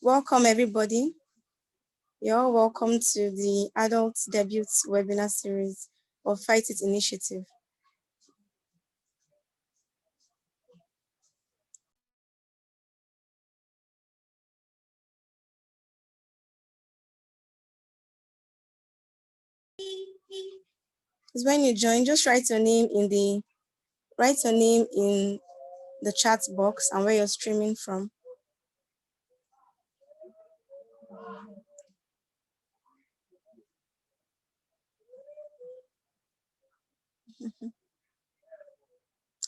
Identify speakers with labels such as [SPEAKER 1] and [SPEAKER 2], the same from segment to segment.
[SPEAKER 1] Welcome, everybody. You're all welcome to the Adult Debut webinar series of Fight It Initiative. When you join, just write your name in the chat box and where you're streaming from.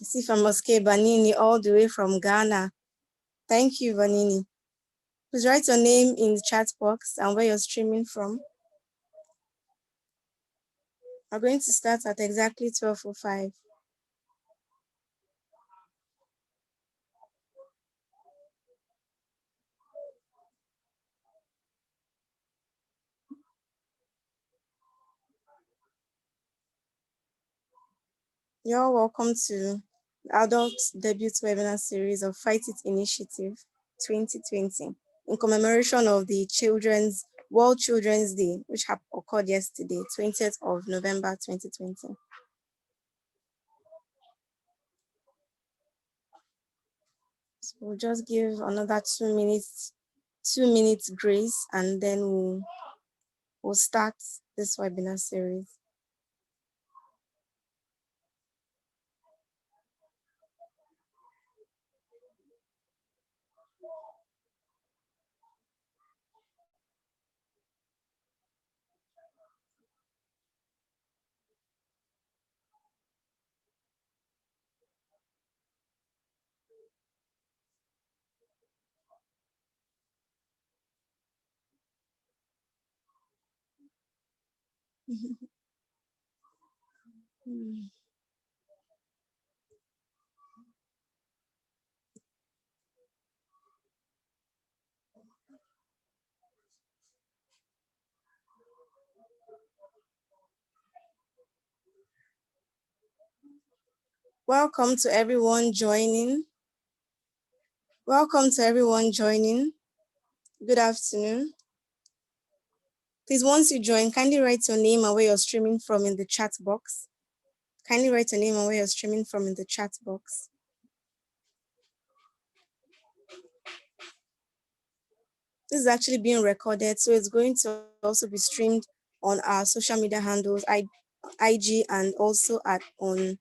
[SPEAKER 1] I see from Moske Banini all the way from Ghana. Thank you, Banini. Please write your name in the chat box and where you're streaming from. We're going to start at exactly 12:05. You're welcome to the Adult Debut webinar series of Fight It Initiative 2020 in commemoration of the World Children's Day, which occurred yesterday, 20th of November 2020. So we'll just give another 2 minutes grace, and then we'll start this webinar series. Welcome to everyone joining. Welcome to everyone joining. Good afternoon. Please, once you join, kindly write your name and where you're streaming from in the chat box. Kindly write your name and where you're streaming from in the chat box. This is actually being recorded, so it's going to also be streamed on our social media handles, IG, and also on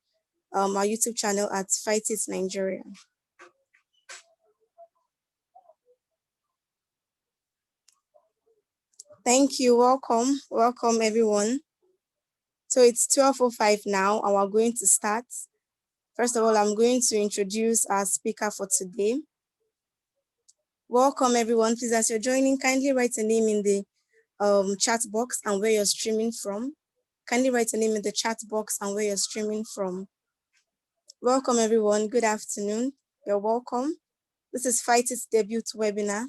[SPEAKER 1] our YouTube channel at Fight It Nigeria. Thank you. Welcome everyone. So it's 12:05 now, and we're going to start. First of all, I'm going to introduce our speaker for today. Welcome everyone. Please, as you're joining, kindly write a name in the chat box and where you're streaming from. Kindly write a name in the chat box and where you're streaming from. Welcome everyone. Good afternoon. You're welcome. This is Fight It's debut webinar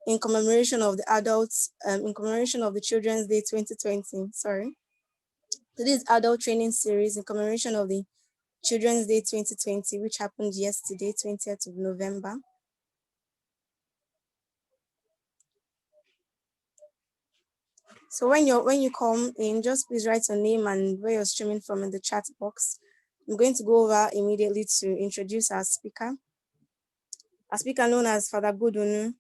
[SPEAKER 1] in commemoration of the Children's Day 2020. Sorry. So this adult training series in commemoration of the Children's Day 2020, which happened yesterday, 20th of November. So when you come in, just please write your name and where you're streaming from in the chat box. I'm going to go over immediately to introduce our speaker. Our speaker known as Father Godonu,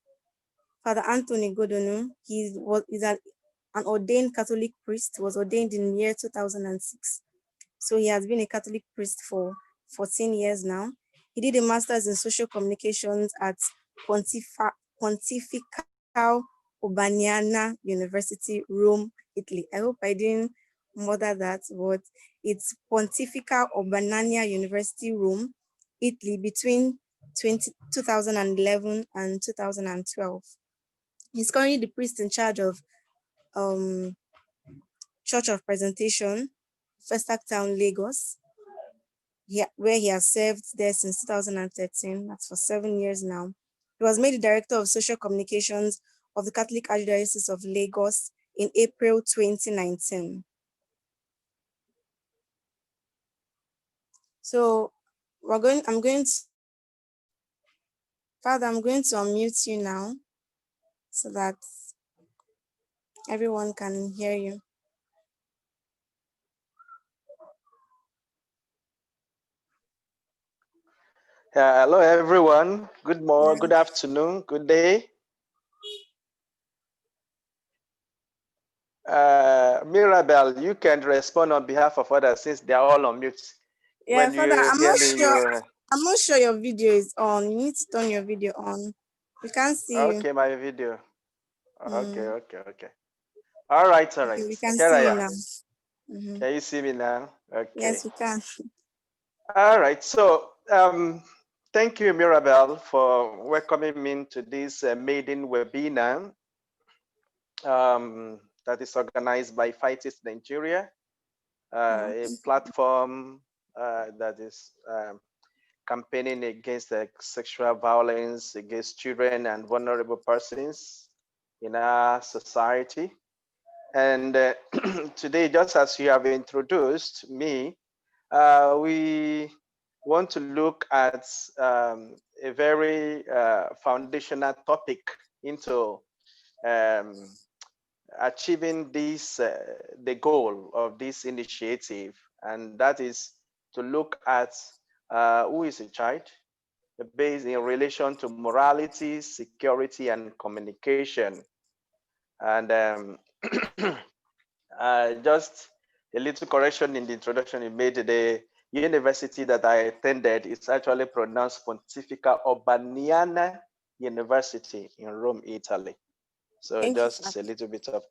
[SPEAKER 1] Father Anthony Godonu. He's an ordained Catholic priest, was ordained in the year 2006. So he has been a Catholic priest for 14 years now. He did a master's in social communications at Pontifical Urbaniana University, Rome, Italy. I hope I didn't murder that, but it's Pontifical Urbaniana University, Rome, Italy, between 2011 and 2012. He's currently the priest in charge of Church of Presentation, Festac Town, Lagos, where he has served there since 2013. That's for 7 years now. He was made the Director of Social Communications of the Catholic Archdiocese of Lagos in April 2019. So I'm going to unmute you now. so that everyone can hear you.
[SPEAKER 2] Hello, everyone. Good morning,
[SPEAKER 1] Yeah.
[SPEAKER 2] good afternoon, good day. Mirabel, you can respond on behalf of others since they are all on mute.
[SPEAKER 1] Yeah,
[SPEAKER 2] When
[SPEAKER 1] Father,
[SPEAKER 2] you
[SPEAKER 1] I'm
[SPEAKER 2] hear
[SPEAKER 1] not
[SPEAKER 2] me,
[SPEAKER 1] sure.
[SPEAKER 2] you
[SPEAKER 1] I'm not sure your video is on. You need to turn your video on. We can't see you.
[SPEAKER 2] okay, my video. Okay,
[SPEAKER 1] Mm.
[SPEAKER 2] okay, okay. All right, all
[SPEAKER 1] Okay,
[SPEAKER 2] right.
[SPEAKER 1] we can
[SPEAKER 2] Here I
[SPEAKER 1] see you
[SPEAKER 2] am.
[SPEAKER 1] now. Mm-hmm.
[SPEAKER 2] Can you see me now? Okay.
[SPEAKER 1] Yes, we can.
[SPEAKER 2] All right. So, thank you, Mirabel, for welcoming me to this maiden webinar that is organized by Fight It Nigeria,
[SPEAKER 1] Yeah.
[SPEAKER 2] a platform that is campaigning against sexual violence against children and vulnerable persons in our society. And today, just as you have introduced me, we want to look at a very foundational topic into um, achieving this the goal of this initiative, and that is to look at who is a child based in relation to morality, security, and communication. And just a little correction in the introduction you made. The university that I attended is actually pronounced Pontificia Urbaniana University in Rome, Italy. So
[SPEAKER 1] Thank you,
[SPEAKER 2] just
[SPEAKER 1] Father.
[SPEAKER 2] a little bit of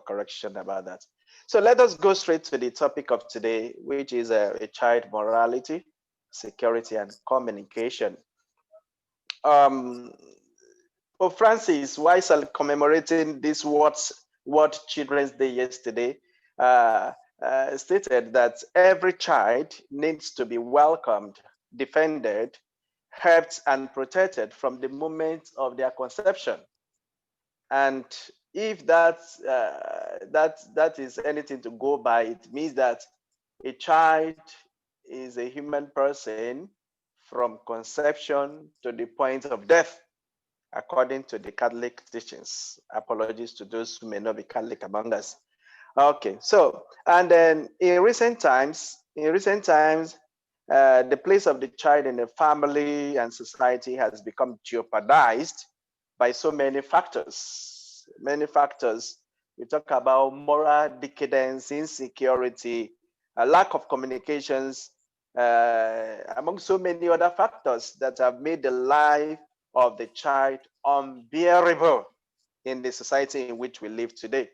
[SPEAKER 2] correction about that. So let us go straight to the topic of today, which is a child morality, security, and communication. Um, Pope Francis, while commemorating this World Children's Day yesterday, stated that every child needs to be welcomed, defended, helped, and protected from the moment of their conception. And if that is anything to go by, it means that a child is a human person from conception to the point of death, according to the Catholic teachings. Apologies to those who may not be Catholic among us. Okay, so and then the place of the child in the family and society has become jeopardized by so many factors. Many factors. We talk about moral decadence, insecurity, a lack of communications, among so many other factors that have made the life of the child unbearable in the society in which we live today.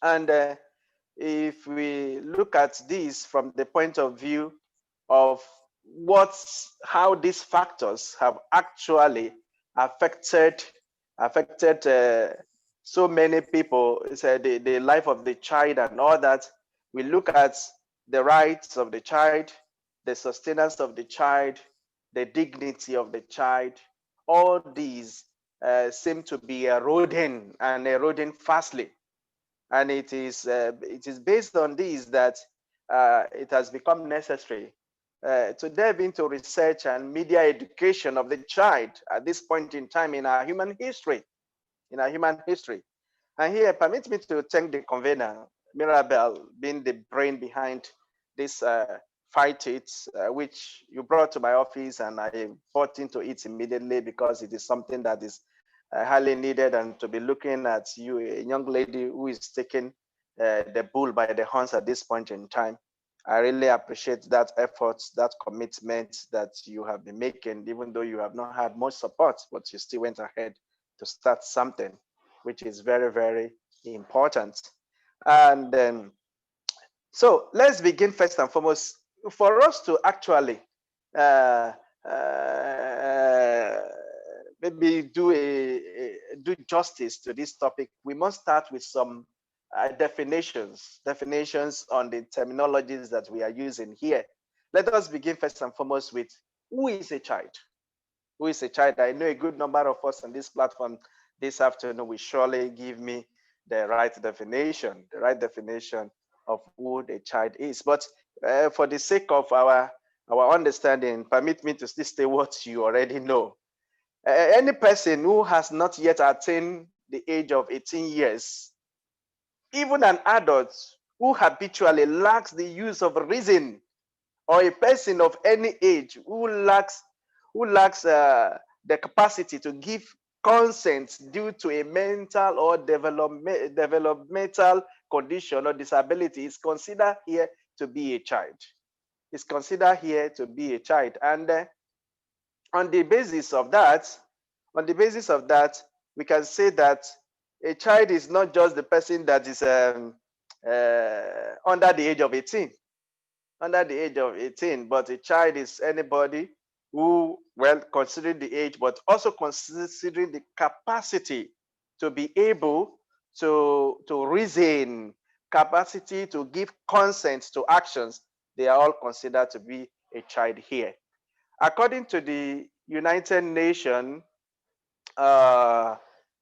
[SPEAKER 2] And if we look at this from the point of view of how these factors have actually affected so many people, the life of the child and all that, we look at the rights of the child, the sustenance of the child, the dignity of the child. All these seem to be eroding and eroding fastly, and it is based on this that it has become necessary to delve into research and media education of the child at this point in time in our human history. In our human history, and here, permit me to thank the convener, Mirabel, being the brain behind this Fight It, which you brought to my office, and I bought into it immediately because it is something that is highly needed, and to be looking at you, a young lady who is taking the bull by the horns at this point in time. I really appreciate that effort, that commitment that you have been making, even though you have not had much support, but you still went ahead to start something, which is very, very important. And so let's begin first and foremost. For us to actually uh, uh, maybe do justice to this topic, we must start with some definitions on the terminologies that we are using here. Let us begin first and foremost with who is a child. Who is a child? I know a good number of us on this platform this afternoon will surely give me the right definition of who the child is. But for the sake of our understanding, permit me to still say what you already know. Any person who has not yet attained the age of 18 years. Even an adult who habitually lacks the use of reason, or a person of any age who lacks the capacity to give consent due to a mental or developmental condition or disability is considered here to be a child. Is considered here to be a child, and on the basis of that, we can say that a child is not just the person that is under the age of 18, but a child is anybody who, well, considering the age, but also considering the capacity to be able to reason, capacity to give consent to actions. They are all considered to be a child here. According to uh,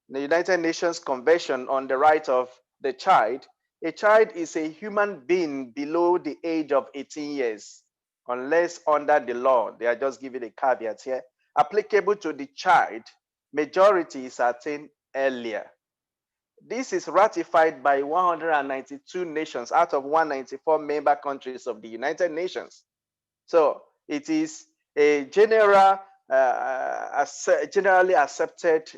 [SPEAKER 2] the United Nations Convention on the Right of the Child, a child is a human being below the age of 18 years, unless under the law. They are just giving a caveat here. Applicable to the child, majority is attained earlier. This is ratified by 192 nations out of 194 member countries of the United Nations. So it is a generally accepted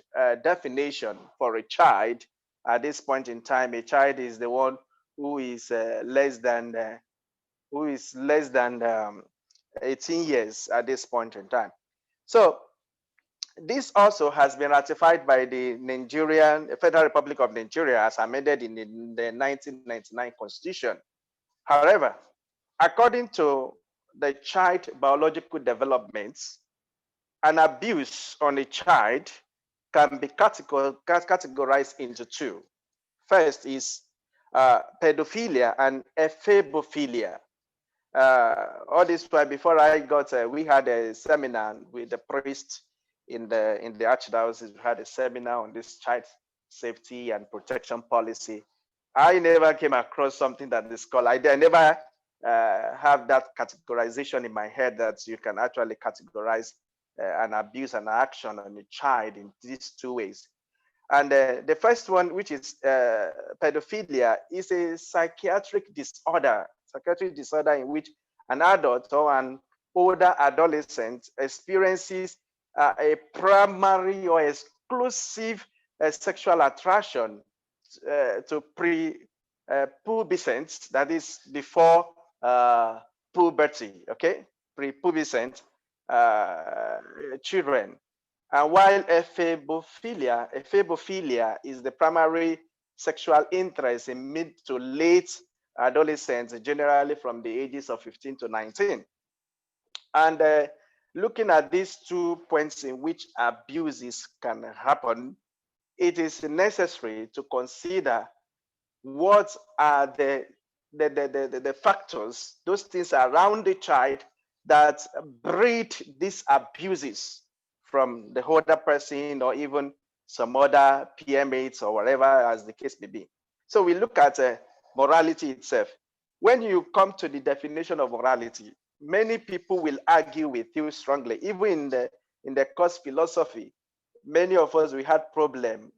[SPEAKER 2] definition for a child. At this point in time, a child is the one who is less than 18 years at this point in time. So this also has been ratified by the Federal Republic of Nigeria as amended in the 1999 Constitution. However, according to the child biological developments, an abuse on a child can be categorized into two. First is pedophilia and ephebophilia. All this while before I got, we had a seminar with the priest in the archdiocese. We had a seminar on this child safety and protection policy. I never came across something that is called. I never have that categorization in my head that you can actually categorize an abuse and action on a child in these two ways. And the first one, which is pedophilia, is a psychiatric disorder in which an adult or an older adolescent experiences a primary or exclusive sexual attraction to pre-pubescent, that is before puberty, okay? Pre-pubescent children. And while ephebophilia is the primary sexual interest in mid to late adolescents, generally from the ages of 15 to 19. And looking at these 2 points in which abuses can happen, it is necessary to consider what are the factors, those things around the child that breed these abuses from the older person or even some other PMAs or whatever as the case may be. So we look at morality itself. When you come to the definition of morality, many people will argue with you strongly. Even in the course philosophy, many of us, we had problem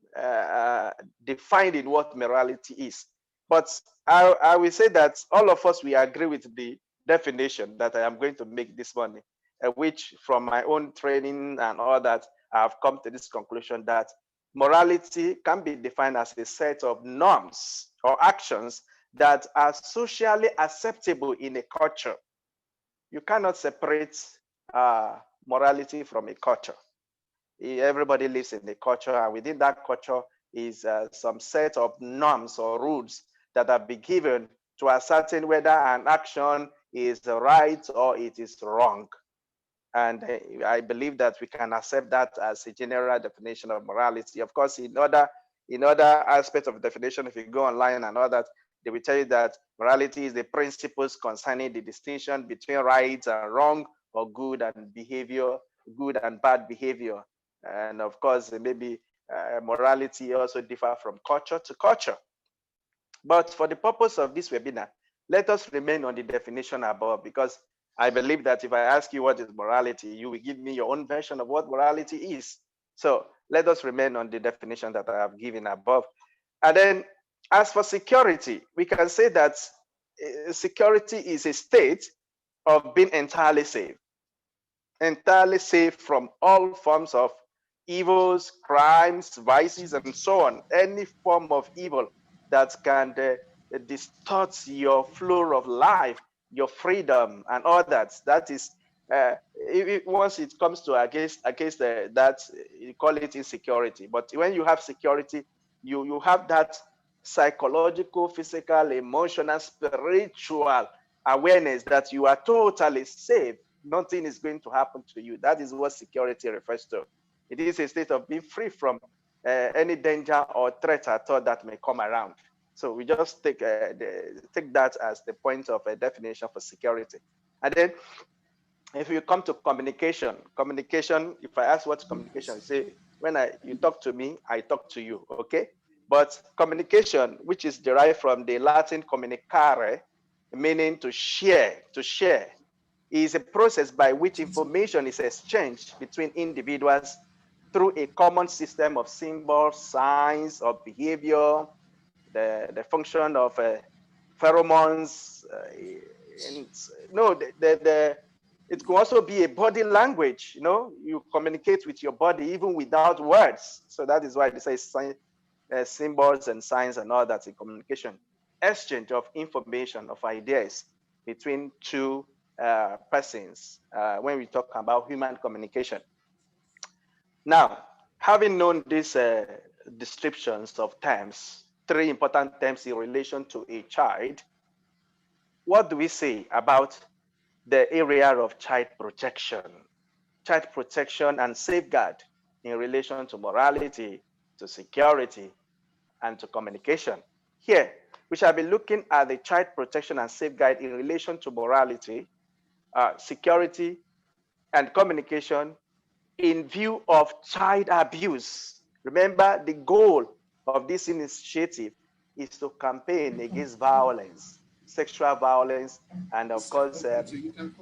[SPEAKER 2] defining what morality is. But I will say that all of us, we agree with the definition that I am going to make this morning, which from my own training and all that, I have come to this conclusion that morality can be defined as a set of norms or actions that are socially acceptable in a culture. You cannot separate morality from a culture. Everybody lives in a culture, and within that culture is some set of norms or rules that have been given to ascertain whether an action is right or it is wrong. And I believe that we can accept that as a general definition of morality. Of course, in other aspects of definition, if you go online and all that, they will tell you that morality is the principles concerning the distinction between right and wrong, or good and bad behavior. And of course, maybe morality also differ from culture to culture. But for the purpose of this webinar, let us remain on the definition above, because I believe that if I ask you what is morality, you will give me your own version of what morality is. So let us remain on the definition that I have given above. And then as for security, we can say that security is a state of being entirely safe from all forms of evils, crimes, vices, and so on. Any form of evil that can distort your flow of life, your freedom, and all that. That is, once it comes to against that, you call it insecurity. But when you have security, you have that psychological, physical, emotional, spiritual awareness that you are totally safe. Nothing is going to happen to you. That is what security refers to. It is a state of being free from any danger or threat at all that may come around. So we just take that as the point of a definition for security. And then if you come to communication, if I ask what's communication, you say, when you talk to me, I talk to you, okay? But communication, which is derived from the Latin communicare, meaning to share, is a process by which information is exchanged between individuals through a common system of symbols, signs, or behavior, the function of pheromones. And no, it can also be a body language. You know, you communicate with your body even without words. So that is why they say symbols and signs and all that in communication. Exchange of information, of ideas between two persons when we talk about human communication. Now, having known these descriptions of terms, three important terms in relation to a child, what do we say about the area of child protection and safeguard in relation to morality, to security, and to communication? Here, we shall be looking at the child protection and safeguard in relation to morality, security, and communication in view of child abuse. Remember, the goal of this initiative is to campaign against violence, sexual violence, and of course,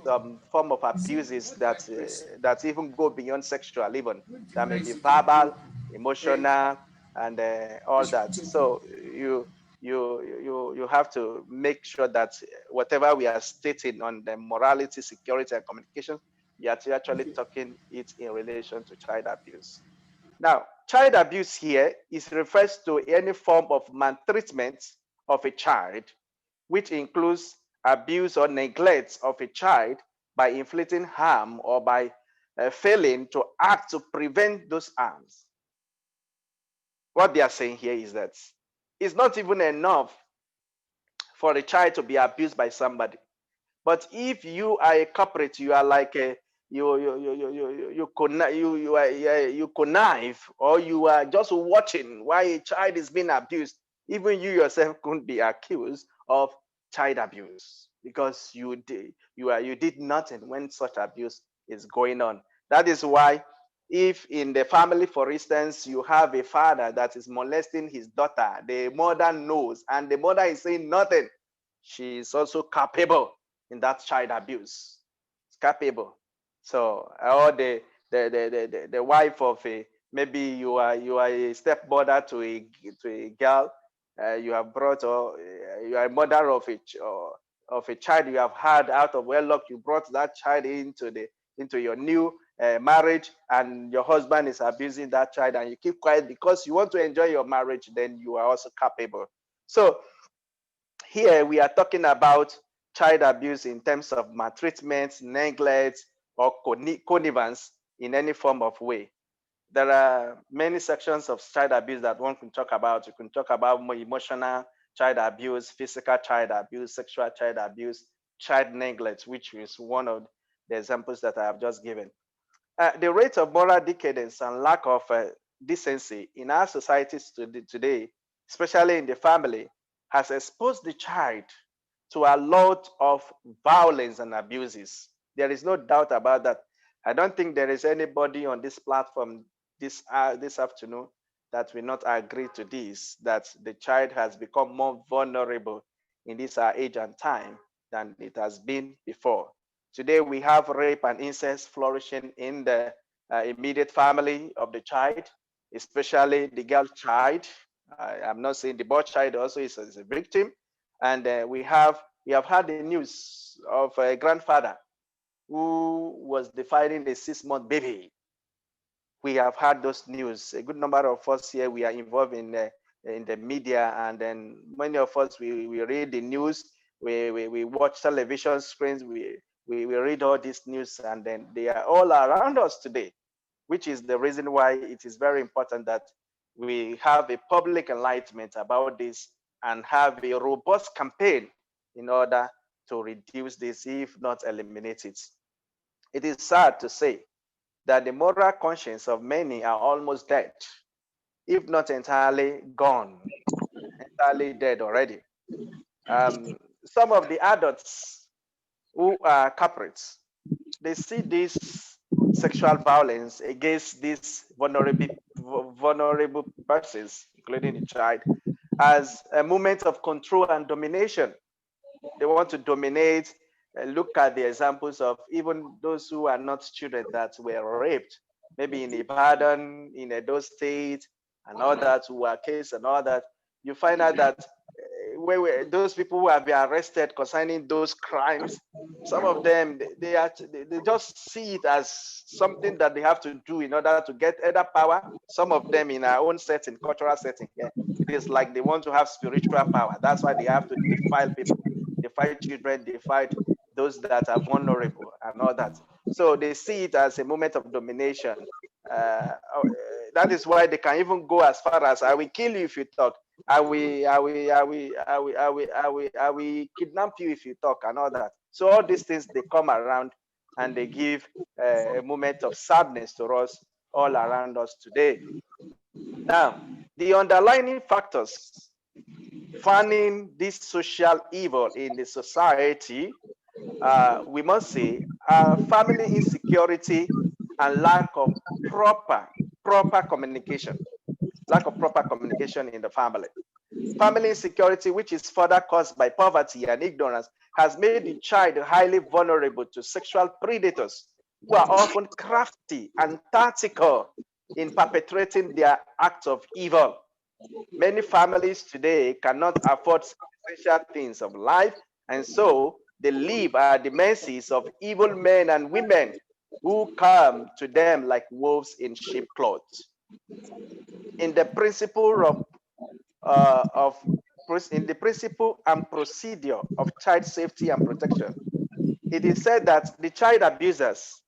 [SPEAKER 2] some form of abuses that even go beyond sexual, even that may be verbal, emotional, and all that. So you have to make sure that whatever we are stating on the morality, security, and communication, we are actually talking it in relation to child abuse. Now, child abuse here is refers to any form of maltreatment of a child, which includes abuse or neglect of a child by inflicting harm or by failing to act to prevent those harms. What they are saying here is that it's not even enough for a child to be abused by somebody. But if you are a corporate, you are like a you connive, or you are just watching while a child is being abused. Even you yourself couldn't be accused of child abuse because you did nothing when such abuse is going on. That is why, if in the family, for instance, you have a father that is molesting his daughter, the mother knows, and the mother is saying nothing, she is also culpable in that child abuse. It's capable. So, or the wife of a, maybe you are a stepmother to a girl, you have brought, or you are a mother of a child you have had out of wedlock. You brought that child into your new marriage, and your husband is abusing that child, and you keep quiet because you want to enjoy your marriage. Then you are also capable. So here we are talking about child abuse in terms of maltreatment, neglect, or connivance in any form of way. There are many sections of child abuse that one can talk about. You can talk about more emotional child abuse, physical child abuse, sexual child abuse, child neglect, which is one of the examples that I have just given. The rate of moral decadence and lack of decency in our societies today, especially in the family, has exposed the child to a lot of violence and abuses. There is no doubt about that. I don't think there is anybody on this platform this afternoon that will not agree to this, that the child has become more vulnerable in this age and time than it has been before. Today, we have rape and incest flourishing in the immediate family of the child. especially the girl child. I'm not saying the boy child also is a victim. And we have had the news of a grandfather who was defiling a 6-month baby. We have had those news. A good number of us here, we are involved in the media, and then many of us, we read the news, we watch television screens, we read all these news, and then they are all around us today, which is the reason why it is very important that we have a public enlightenment about this and have a robust campaign in order to reduce this, if not eliminate it. It is sad to say that the moral conscience of many are almost dead, if not entirely gone, entirely dead already. Some of the adults who are culprits, they see this sexual violence against these vulnerable persons, including the child, as a moment of control and domination. They want to dominate. Look at the examples of even those who are not children that were raped, maybe in Ibadan, in Edo State, and all that, who are case and all that. You find out that those people who have been arrested concerning those crimes, some of them, they just see it as something that they have to do in order to get either power. Some of them in our own setting, cultural setting, yeah, it is like they want to have spiritual power. That's why they have to defile people, defile children, defile those that are vulnerable and all that. So they see it as a moment of domination. That is why they can even go as far as, I will kill you if you talk. I will kidnap you if you talk and all that. So all these things, they come around and they give a moment of sadness to us all around us today. Now, the underlying factors fanning this social evil in the society, we must say, family insecurity and lack of proper communication. Lack of proper communication in the family. Family insecurity, which is further caused by poverty and ignorance, has made the child highly vulnerable to sexual predators who are often crafty and tactical in perpetrating their acts of evil. Many families today cannot afford essential things of life, and so they live at the mercies of evil men and women who come to them like wolves in sheep clothes. In the principle in the principle and procedure of child safety and protection, it is said that the child abusers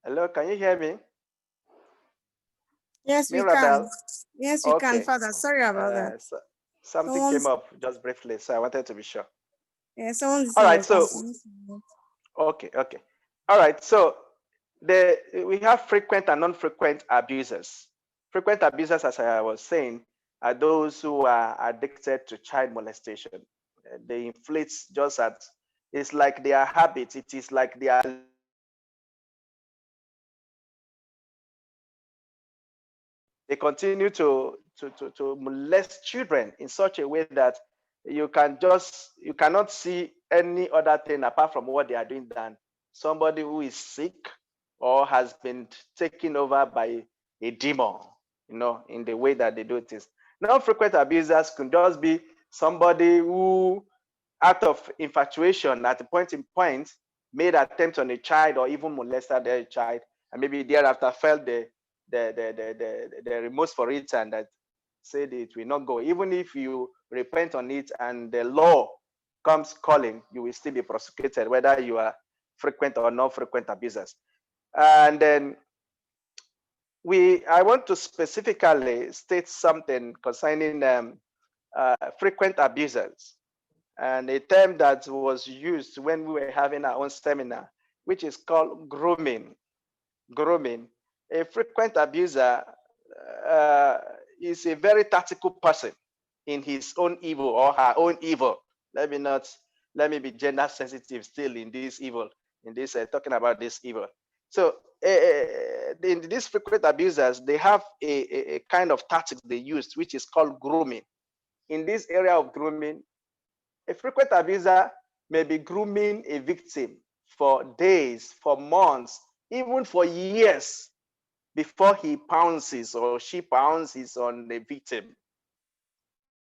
[SPEAKER 2] Hello, can you hear me?
[SPEAKER 1] Yes, we can.
[SPEAKER 2] Mirabel?
[SPEAKER 1] Yes, we can,
[SPEAKER 2] Okay.
[SPEAKER 1] Father. Sorry about that.
[SPEAKER 2] Something came
[SPEAKER 1] Someone's,
[SPEAKER 2] up just briefly, so I wanted to be sure.
[SPEAKER 1] yeah, someone's
[SPEAKER 2] All
[SPEAKER 1] thing
[SPEAKER 2] right,
[SPEAKER 1] was
[SPEAKER 2] so,
[SPEAKER 1] asking.
[SPEAKER 2] okay. All right, so we have frequent and non-frequent abusers. Frequent abusers, as I was saying, are those who are addicted to child molestation. They inflict just at, it's like their habit, it is like their they continue to molest children in such a way that you cannot see any other thing apart from what they are doing than somebody who is sick or has been taken over by a demon, in the way that they do things. Non-frequent abusers can just be somebody who, out of infatuation at a point in point, made attempt on a child or even molested a child, and maybe thereafter felt the remorse for it, and that said it will not go. Even if you repent on it and the law comes calling, you will still be prosecuted, whether you are frequent or non-frequent abusers. And then I want to specifically state something concerning frequent abusers, and a term that was used when we were having our own seminar, which is called grooming. Grooming. A frequent abuser uh, is a very tactical person in his own evil or her own evil. Let me be gender sensitive still in this evil, in this talking about this evil. So these frequent abusers, they have a kind of tactics they use, which is called grooming. In this area of grooming, a frequent abuser may be grooming a victim for days, for months, even for years before he pounces or she pounces on the victim.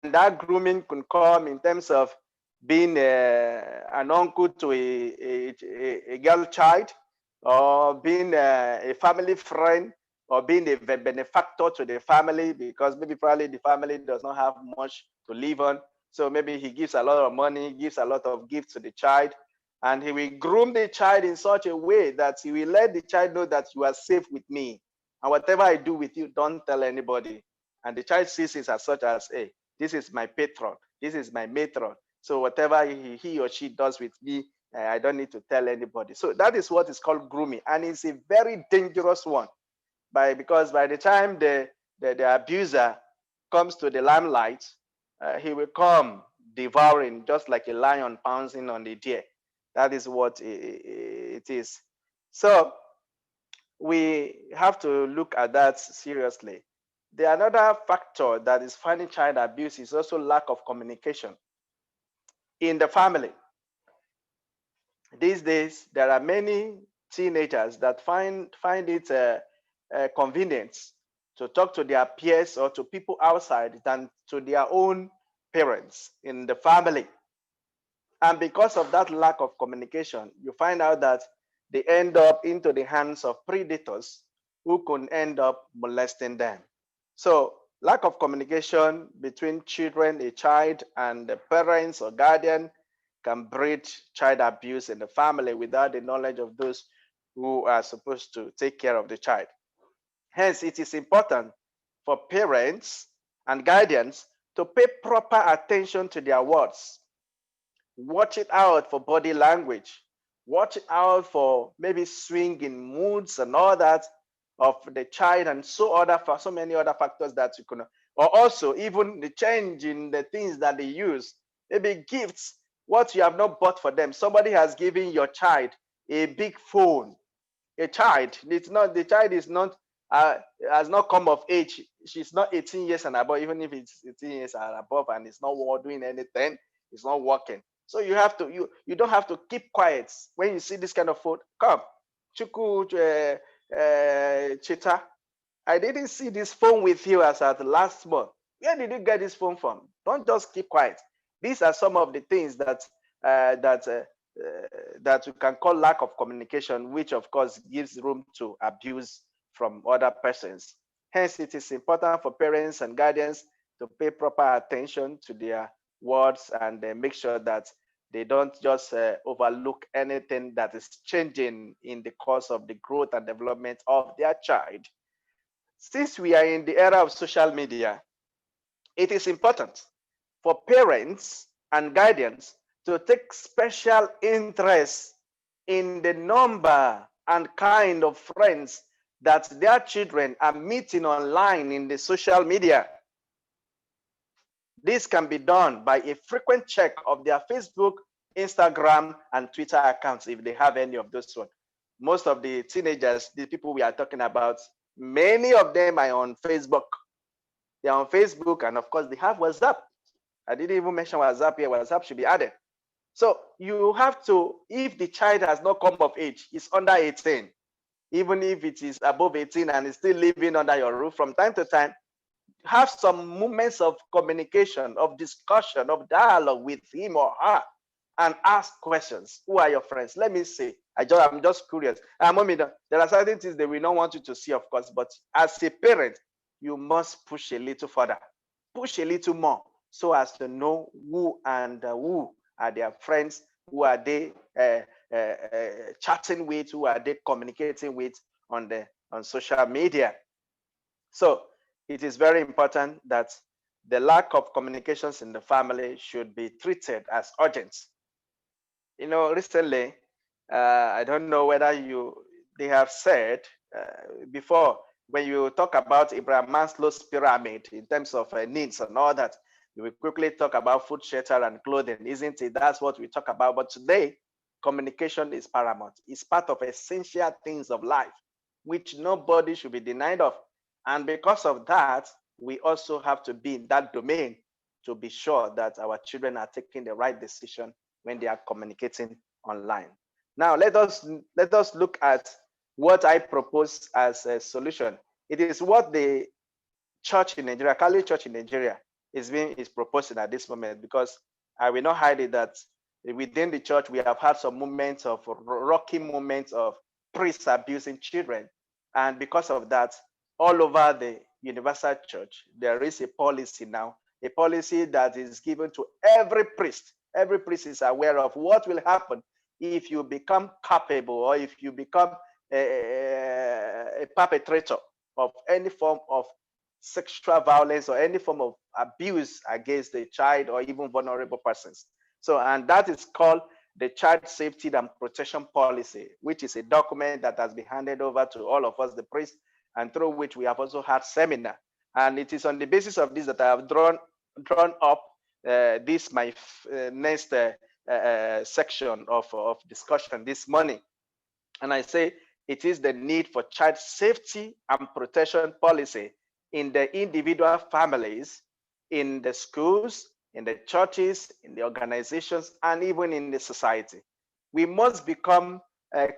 [SPEAKER 2] And that grooming can come in terms of being an uncle to a girl child, or being a family friend, or being a benefactor to the family, because maybe probably the family does not have much to live on. So maybe he gives a lot of money, gives a lot of gifts to the child, and he will groom the child in such a way that he will let the child know that you are safe with me. And whatever I do with you, don't tell anybody. And the child sees it as such as, hey, this is my patron, this is my matron. So whatever he or she does with me, I don't need to tell anybody. So that is what is called grooming. And it's a very dangerous one, because by the time the abuser comes to the limelight, he will come devouring, just like a lion pouncing on the deer. That is what it is. So we have to look at that seriously. The another factor that is finding child abuse is also lack of communication in the family. These days, there are many teenagers that find it convenient to talk to their peers or to people outside than to their own parents in the family. And because of that lack of communication, you find out that they end up into the hands of predators who can end up molesting them. So lack of communication between children, a child, and the parents or guardian can breed child abuse in the family without the knowledge of those who are supposed to take care of the child. Hence, it is important for parents and guardians to pay proper attention to their words. Watch it out for body language. Watch it out for maybe swinging moods and all that of the child, and so many other factors that you can, or also even the change in the things that they use. Maybe gifts, what you have not bought for them. Somebody has given your child a big phone. A child, the child is not has not come of age. She's not 18 years and above, even if it's 18 years and above and it's not doing anything, it's not working. So you don't have to keep quiet when you see this kind of phone. Come, Chuku Chita, I didn't see this phone with you as at last month. Where did you get this phone from? Don't just keep quiet. These are some of the things that that we can call lack of communication, which of course gives room to abuse from other persons. Hence, it is important for parents and guardians to pay proper attention to their words and make sure that they don't just overlook anything that is changing in the course of the growth and development of their child. Since we are in the era of social media, it is important for parents and guardians to take special interest in the number and kind of friends that their children are meeting online in the social media. This can be done by a frequent check of their Facebook, Instagram, and Twitter accounts if they have any of those ones. Most of the teenagers, the people we are talking about, many of them are on Facebook. They're on Facebook, and of course, they have WhatsApp. I didn't even mention WhatsApp here. WhatsApp should be added. So you have to, if the child has not come of age, is under 18, even if it is above 18 and is still living under your roof, from time to time, have some moments of communication, of discussion, of dialogue with him or her, and ask questions. Who are your friends? Let me see. I'm just curious. Mommy, there are certain things they will not want you to see, of course, but as a parent, you must push a little further, push a little more, so as to know who and who are their friends, who are they chatting with, who are they communicating with on social media. So it is very important that the lack of communications in the family should be treated as urgent. You know, recently, I don't know whether they have said before, when you talk about Abraham Maslow's pyramid in terms of needs and all that, you will quickly talk about food, shelter, and clothing, isn't it? That's what we talk about. But today, communication is paramount. It's part of essential things of life. which nobody should be denied of. And because of that, we also have to be in that domain to be sure that our children are taking the right decision when they are communicating online. Now, let us look at what I propose as a solution. It is what the church in Nigeria, Catholic Church in Nigeria, is proposing at this moment, because I will not hide it that within the church we have had some moments of rocky moments of priests abusing children, and because of that, all over the universal church there is a policy now, a policy that is given to every priest. Every priest is aware of what will happen if you become capable, or if you become a perpetrator of any form of sexual violence or any form of abuse against the child or even vulnerable persons. So, and that is called the Child Safety and Protection Policy, which is a document that has been handed over to all of us, the priests, and through which we have also had seminar. And it is on the basis of this that I have drawn up this my next section of discussion this morning. And I say it is the need for child safety and protection policy in the individual families, in the schools, in the churches, in the organizations, and even in the society. We must become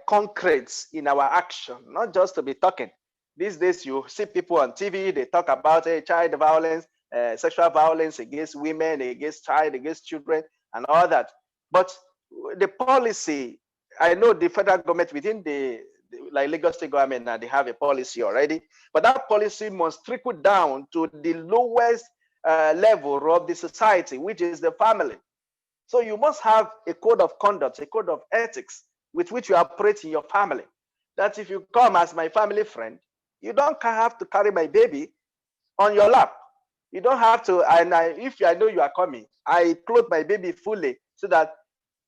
[SPEAKER 2] concrete in our action, not just to be talking. These days, you see people on TV, they talk about child violence, sexual violence against women, against child, against children, and all that. But the policy, I know the federal government within like Lagos State government now, they have a policy already, but that policy must trickle down to the lowest level of the society, which is the family. So you must have a code of conduct, a code of ethics with which you operate in your family. That if you come as my family friend, you don't have to carry my baby on your lap. You don't have to, and if I know you are coming, I clothe my baby fully so that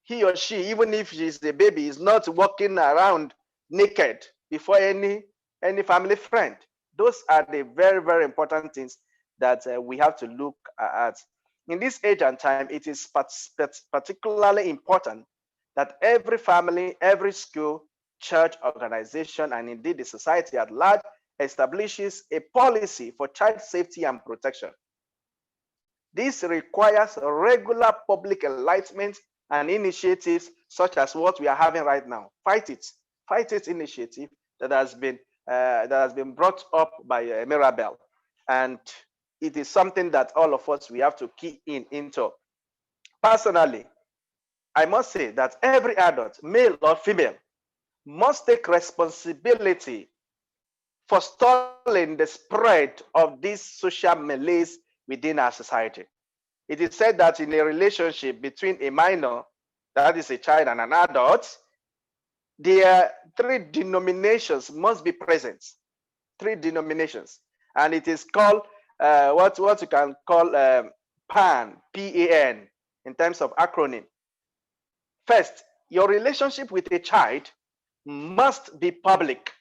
[SPEAKER 2] he or she, even if she's a baby, is not walking around naked before any family friend. Those are the very, very important things that we have to look at. In this age and time, it is particularly important that every family, every school, church, organization, and indeed the society at large establishes a policy for child safety and protection. This requires regular public enlightenment and initiatives such as what we are having right now. Fight It initiative that has been brought up by Mirabel, and it is something that all of us we have to key into. Personally, I must say that every adult, male or female, must take responsibility for stalling the spread of this social malaise within our society. It is said that in a relationship between a minor, that is a child, and an adult, there three denominations must be present. Three denominations, and it is called what you can call PAN, PAN, in terms of acronym. First, your relationship with a child must be public.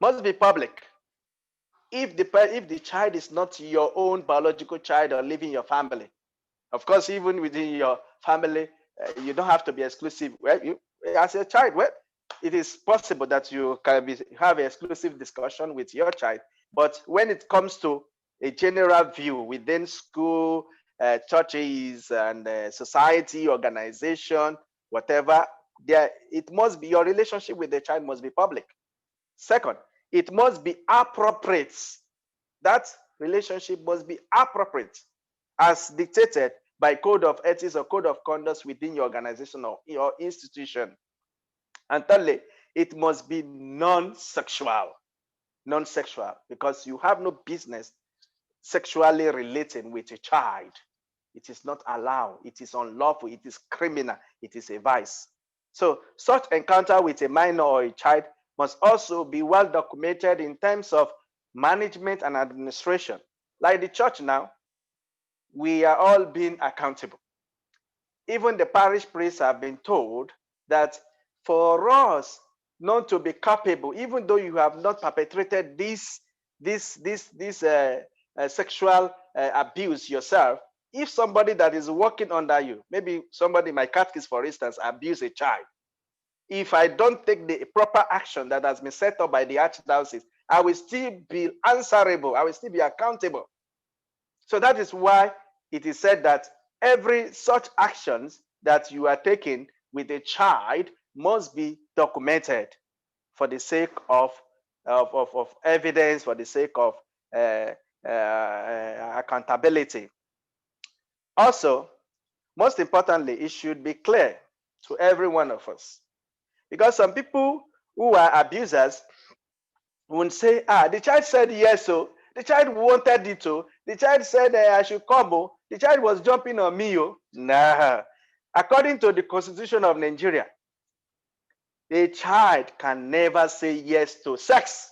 [SPEAKER 2] Must be public. If the child is not your own biological child or living in your family, of course, even within your family, you don't have to be exclusive. Well, you, as a child, well, it is possible that you can have an exclusive discussion with your child. But when it comes to a general view within school, churches, and society, organization, whatever, it must be, your relationship with the child must be public. Second, it must be appropriate. That relationship must be appropriate as dictated by code of ethics or code of conduct within your organization or your institution. And thirdly, it must be non-sexual. Non-sexual, because you have no business sexually relating with a child. It is not allowed. It is unlawful. It is criminal. It is a vice. So such encounter with a minor or a child must also be well documented in terms of management and administration. Like the church now, we are all being accountable. Even the parish priests have been told that for us not to be culpable, even though you have not perpetrated this sexual abuse yourself, if somebody that is working under you, maybe somebody, my catechist for instance, abuse a child, if I don't take the proper action that has been set up by the archdiocese, I will still be answerable. I will still be accountable. So that is why it is said that every such actions that you are taking with a child must be documented for the sake of evidence, for the sake of accountability. Also, most importantly, it should be clear to every one of us. Because some people who are abusers would say, the child said yes, so the child wanted it to. The child said I should come. Oh. The child was jumping on me. Oh. Nah. According to the Constitution of Nigeria, a child can never say yes to sex.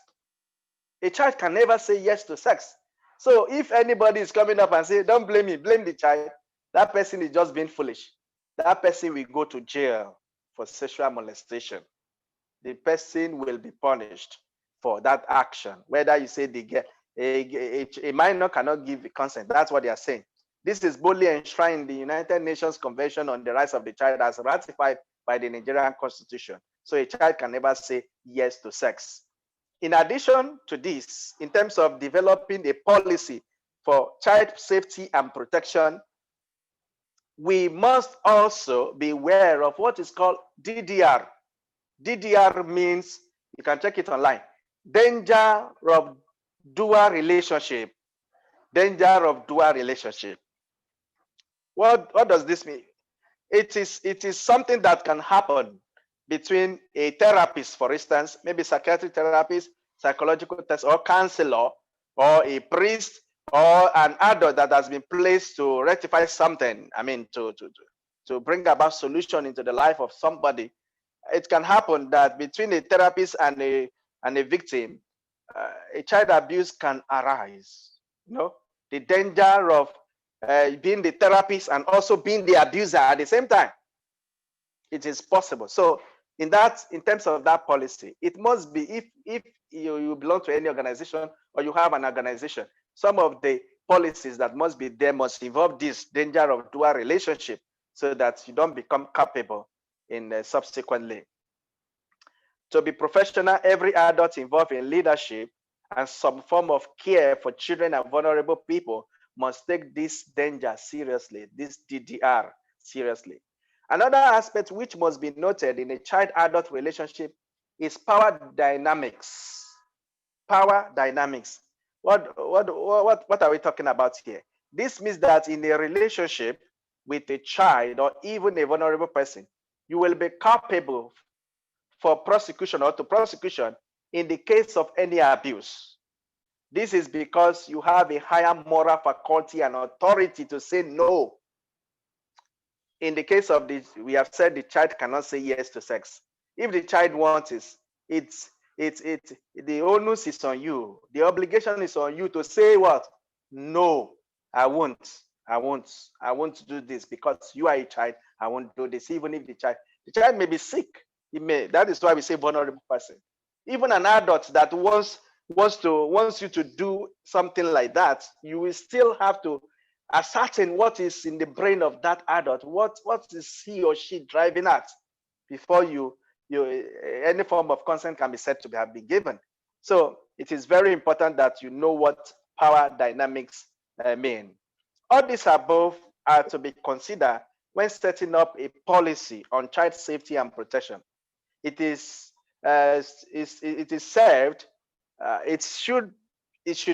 [SPEAKER 2] A child can never say yes to sex. So if anybody is coming up and say, don't blame me, blame the child, that person is just being foolish. That person will go to jail for sexual molestation. The person will be punished for that action. Whether you say a minor cannot give consent, that's what they are saying. This is boldly enshrined in the United Nations Convention on the Rights of the Child as ratified by the Nigerian Constitution. So a child can never say yes to sex. In addition to this, in terms of developing a policy for child safety and protection, we must also be aware of what is called DDR. DDR means, you can check it online, danger of dual relationship. Danger of dual relationship. What does this mean? It is something that can happen between a therapist, for instance, maybe psychiatric therapist, psychological test, or counselor, or a priest, or an adult that has been placed to rectify something. I mean, to bring about solution into the life of somebody. It can happen that between a therapist and a victim, a child abuse can arise. You know, the danger of being the therapist and also being the abuser at the same time. It is possible. So in terms of that policy, it must be, if you belong to any organization or you have an organization, some of the policies that must be there must involve this danger of dual relationship, so that you don't become culpable in subsequently. To be professional, every adult involved in leadership and some form of care for children and vulnerable people must take this danger seriously, this DDR seriously. Another aspect which must be noted in a child-adult relationship is power dynamics. Power dynamics. What are we talking about here? This means that in a relationship with a child or even a vulnerable person, you will be culpable for prosecution or to prosecution in the case of any abuse. This is because you have a higher moral faculty and authority to say no. In the case of this, we have said the child cannot say yes to sex. If the child wants the onus is on you. The obligation is on you to say what? No, I won't do this because you are a child. I won't do this, even if the child may be sick. That is why we say vulnerable person. Even an adult that wants you to do something like that, you will still have to ascertain what is in the brain of that adult. What is he or she driving at before any form of consent can be said to have been given. So it is very important that you know what power dynamics mean. All these above are to be considered when setting up a policy on child safety and protection. It is served. It should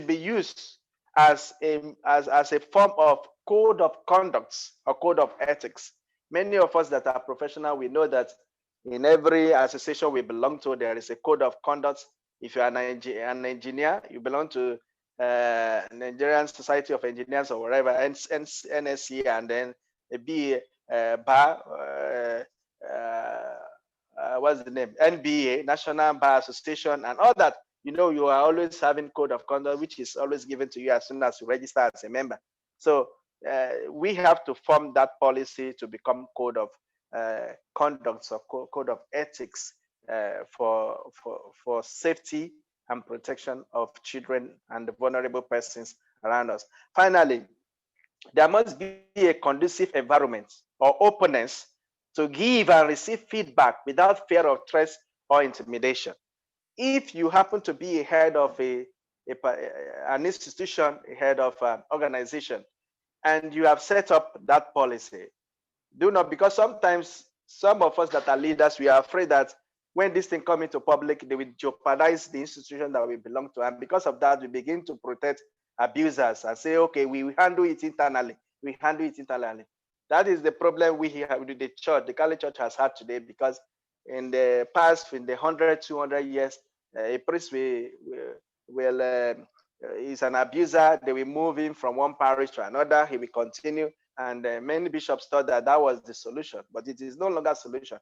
[SPEAKER 2] be used as a form of code of conducts or code of ethics. Many of us that are professional, we know that in every association we belong to, there is a code of conduct. If you are an engineer, you belong to Nigerian Society of Engineers or whatever, NSC, and then be bar. What's the name? NBA, National Bar Association, and all that. You know, you are always having code of conduct, which is always given to you as soon as you register as a member. So we have to form that policy to become code of conduct or code of ethics for safety and protection of children and the vulnerable persons around us. Finally, there must be a conducive environment or openness to give and receive feedback without fear of threats or intimidation. If you happen to be a head of an institution, a head of an organization, and you have set up that policy, do not, because sometimes some of us that are leaders, we are afraid that when this thing come into public, they will jeopardize the institution that we belong to. And because of that, we begin to protect abusers and say, okay, we will handle it internally. We handle it internally. That is the problem we have with the church, the Catholic Church has had today, because in the past, in the 100, 200 years, a priest will is an abuser. They will move him from one parish to another. He will continue. And many bishops thought that that was the solution, but it is no longer a solution.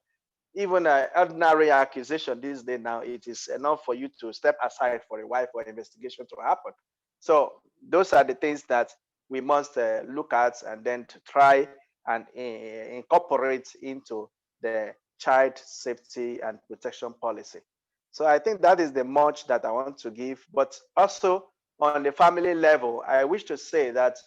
[SPEAKER 2] Even an ordinary accusation these days now, it is enough for you to step aside for a while for investigation to happen. So those are the things that we must look at and then to try and incorporate into the child safety and protection policy. So I think that is the much that I want to give. But also on the family level, I wish to say that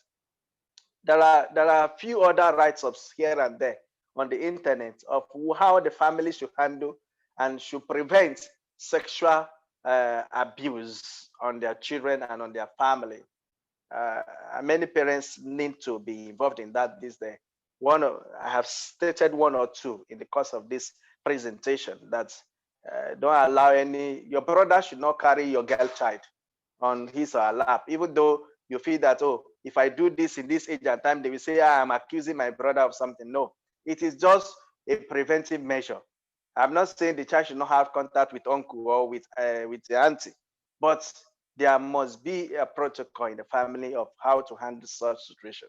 [SPEAKER 2] there are a few other write-ups here and there on the internet of how the family should handle and should prevent sexual abuse on their children and on their family. Many parents need to be involved in that this day. I have stated one or two in the course of this presentation that don't allow your brother should not carry your girl child on his or her lap, even though you feel that, oh, if I do this in this age and time, they will say, I'm accusing my brother of something. No, it is just a preventive measure. I'm not saying the child should not have contact with uncle or with the auntie, but there must be a protocol in the family of how to handle such situation.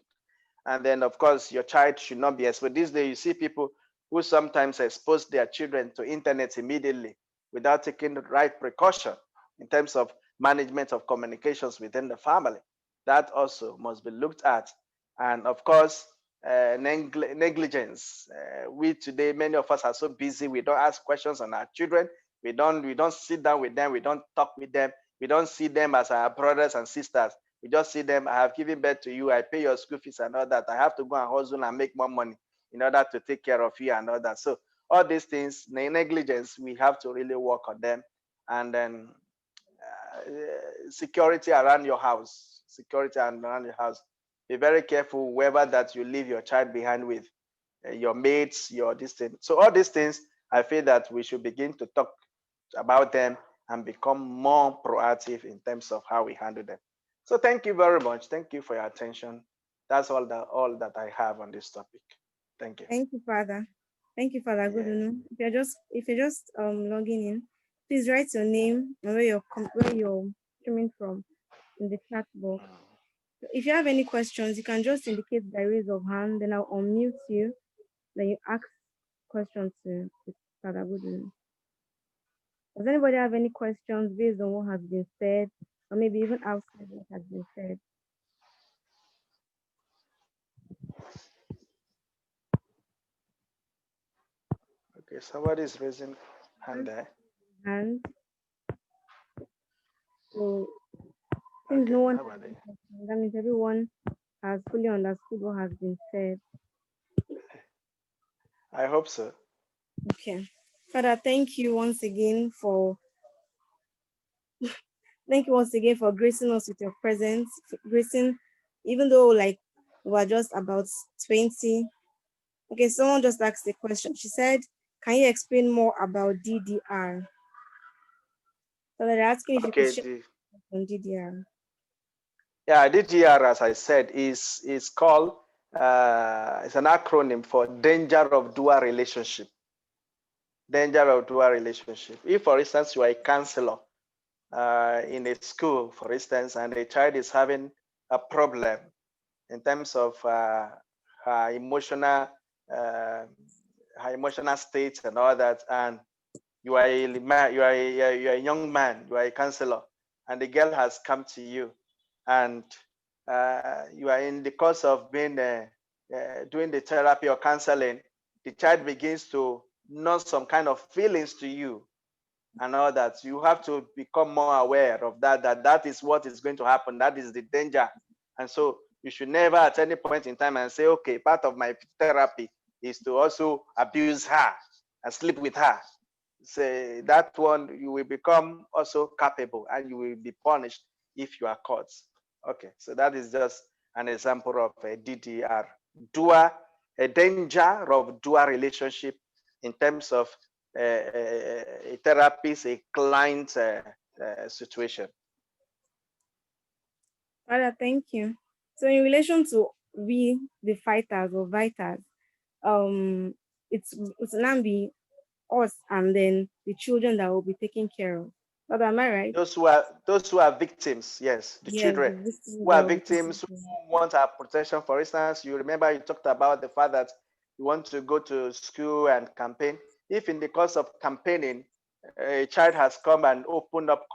[SPEAKER 2] And then, of course, your child should not be exposed. These days, you see people who sometimes expose their children to internet immediately without taking the right precaution in terms of management of communications within the family. That also must be looked at. And of course, negligence. We today, many of us are so busy, we don't ask questions on our children. We don't sit down with them. We don't talk with them. We don't see them as our brothers and sisters. We just see them, I have given birth to you, I pay your school fees and all that. I have to go and hustle and make more money in order to take care of you and all that. So all these things, negligence, we have to really work on them. And then security around your house, security around your house. Be very careful wherever that you leave your child behind with, your mates, your distance. So all these things, I feel that we should begin to talk about them and become more proactive in terms of how we handle them. So thank you very much. Thank you for your attention. That's all that I have on this topic. Thank you.
[SPEAKER 1] Thank you, Father. Thank you, Father
[SPEAKER 2] Yeah.
[SPEAKER 1] Godonu. If you're just logging in, please write your name and where you're coming from in the chat box. If you have any questions, you can just indicate by raise of hand, then I'll unmute you. Then you ask questions to Father Godonu. Does anybody have any questions based on what has been said, or maybe even outside what has been said?
[SPEAKER 2] Okay, somebody is raising hand there.
[SPEAKER 1] And so, since
[SPEAKER 2] Okay,
[SPEAKER 1] no one has
[SPEAKER 2] nobody.
[SPEAKER 1] any questions, that means everyone has fully understood what has been said.
[SPEAKER 2] I hope so.
[SPEAKER 1] Okay. Father, thank you once again for gracing us with your presence, gracing, even though like we're just about 20. Okay, someone just asked the question. She said, can you explain more about DDR? So they're asking if you could
[SPEAKER 2] Okay,
[SPEAKER 1] share on DDR.
[SPEAKER 2] yeah, DGR, as I said, is called, it's an acronym for danger of dual relationship. Danger of dual relationship. If, for instance, you are a counselor in a school, for instance, and a child is having a problem in terms of her emotional state and all that, and you are a young man, you are a counselor, and the girl has come to you, and you are in the course of being doing the therapy or counseling, the child begins to know some kind of feelings to you and all that. You have to become more aware of that is what is going to happen. That is the danger. And so you should never at any point in time and say, okay, part of my therapy is to also abuse her and sleep with her. Say that one, you will become also capable and you will be punished if you are caught. Okay, so that is just an example of a DDR, dual, a danger of dual relationship in terms of a therapist, a client situation.
[SPEAKER 1] Father, thank you. So in relation to we, the fighters or viters, um, it's now be us and then the children that will be taken care of. Father, am I right?
[SPEAKER 2] Those who are victims, yes, the
[SPEAKER 1] Yes, the
[SPEAKER 2] children
[SPEAKER 1] victims
[SPEAKER 2] who
[SPEAKER 1] that
[SPEAKER 2] are
[SPEAKER 1] will be taken
[SPEAKER 2] victims who
[SPEAKER 1] care of.
[SPEAKER 2] want our protection. For instance, you remember you talked about the fact that you want to go to school and campaign. If in the course of campaigning, a child has come and opened up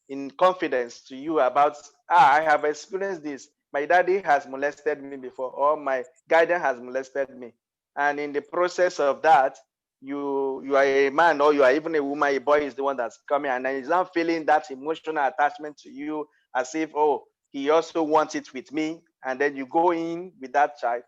[SPEAKER 2] in confidence to you about, I have experienced this. My daddy has molested me before, or my guardian has molested me. And in the process of that, you are a man or you are even a woman, a boy is the one that's coming and then he's not feeling that emotional attachment to you as if, oh, he also wants it with me. And then you go in with that child.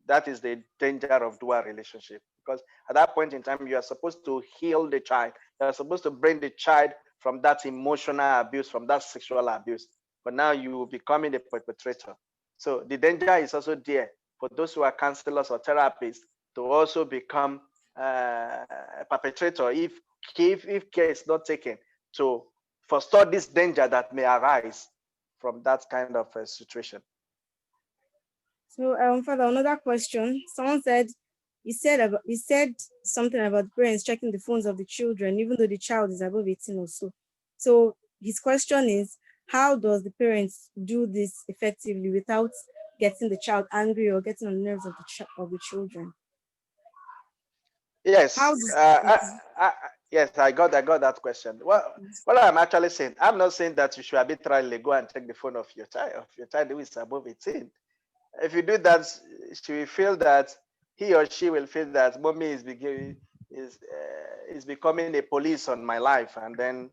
[SPEAKER 2] That is the danger of dual relationship, because at that point in time you are supposed to heal the child, you are supposed to bring the child from that emotional abuse, from that sexual abuse, but now you will becoming the perpetrator. So the danger is also there for those who are counselors or therapists to also become a perpetrator if care is not taken to forestall this danger that may arise from that kind of situation.
[SPEAKER 1] So, Father, another question. Someone said, you said something about parents checking the phones of the children, even though the child is above 18 or so. So his question is, how does the parents do this effectively without getting the child angry or getting on the nerves of of the children? How
[SPEAKER 2] Yes,
[SPEAKER 1] does
[SPEAKER 2] yes, I got that question. Well, what I'm actually saying, I'm not saying that you should arbitrarily go and check the phone of your child who is above 18. If you do that, she will feel that he or she will feel that mommy is becoming a police on my life, and then